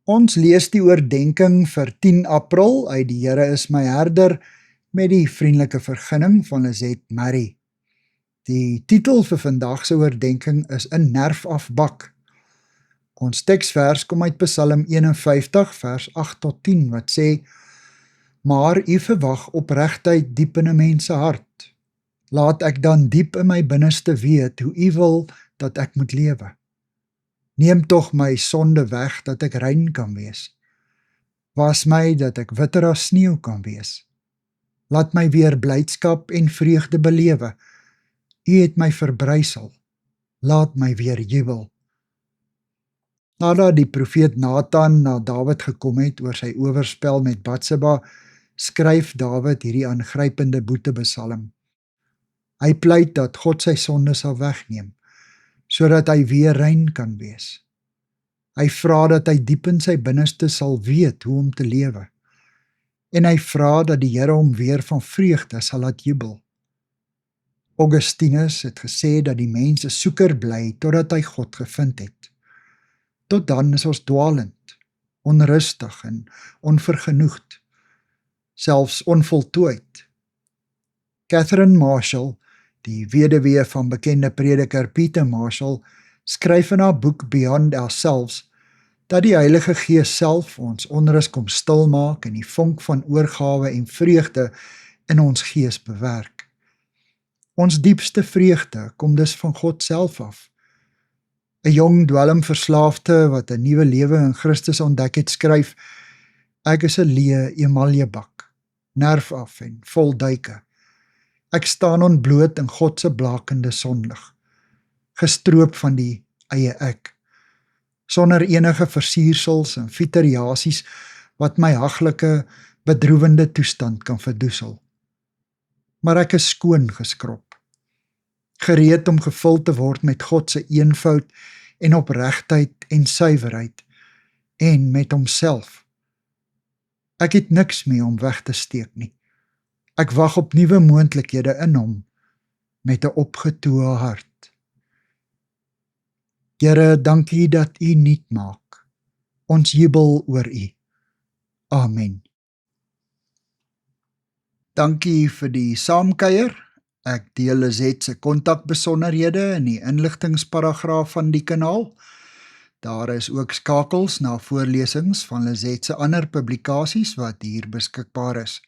Ons lees die oordenking vir 10 April uit Die Here is my herder met die vriendelike vergunning van Lizet Marie. Die titel vir vandag se oordenking is 'n nerf afbak. Ons teksvers kom uit Psalm 51 vers 8 tot 10 wat sê: Maar U verwag opregtheid diep in 'n mens se hart. Laat ek dan diep in my binneste weet hoe U wil dat ek moet lewe. Neem tog my sonde weg, dat ek rein kan wees. Was my, dat ek witter as sneeu kan wees. Laat my weer blydskap en vreugde belewe. U het my verbrysel. Laat my weer jubel. Nadat die profeet Nathan na Dawid gekom het oor sy oorspel met Batseba, skryf Dawid hierdie aangrypende boetepsalm. Hy pleit dat God sy sonde sal wegneem, sodat hy weer rein kan wees. Hy vra dat hy diep in sy binneste sal weet hoe om te lewe. En hy vra dat die Here hom weer van vreugde sal laat jubel. Augustinus het gesê dat die mens 'n soeker bly totdat hy God gevind het. Tot dan is ons dwalend, onrustig en onvergenoegd, selfs onvoltooid. Catherine Marshall, die weduwee van bekende prediker Peter Marshall, skryf in haar boek Beyond Ourselves dat die Heilige Gees self ons onrus kom stilmaak en die vonk van oorgawe en vreugde in ons gees bewerk. Ons diepste vreugde kom dus van God self af. 'n Jong dwelmverslaafde wat 'n nuwe lewe in Christus ontdek het, skryf: Ek is 'n leë emaljebak, nerf af en vol duike. Ek staan ontbloot in God se blakende sonlig, gestroop van die eie ek, sonder enige versiersels en fiteriasies wat my haglike, bedroewende toestand kan verdoesel. Maar ek is skoon geskrob, gereed om gevul te word met God se eenvoud en opregtheid en suiwerheid, en met homself. Ek het niks mee om weg te steek nie. Ek wag op nuwe moontlikhede in hom, met 'n opgetoe hart. Here, dankie dat U nuut maak. Ons jubel oor U. Amen. Dankie vir die saamkuier. Ek deel Lizet se kontakbesonderhede in die inligtingsparagraaf van die kanaal. Daar is ook skakels na voorlesings van Lizet se ander publikasies wat hier beskikbaar is.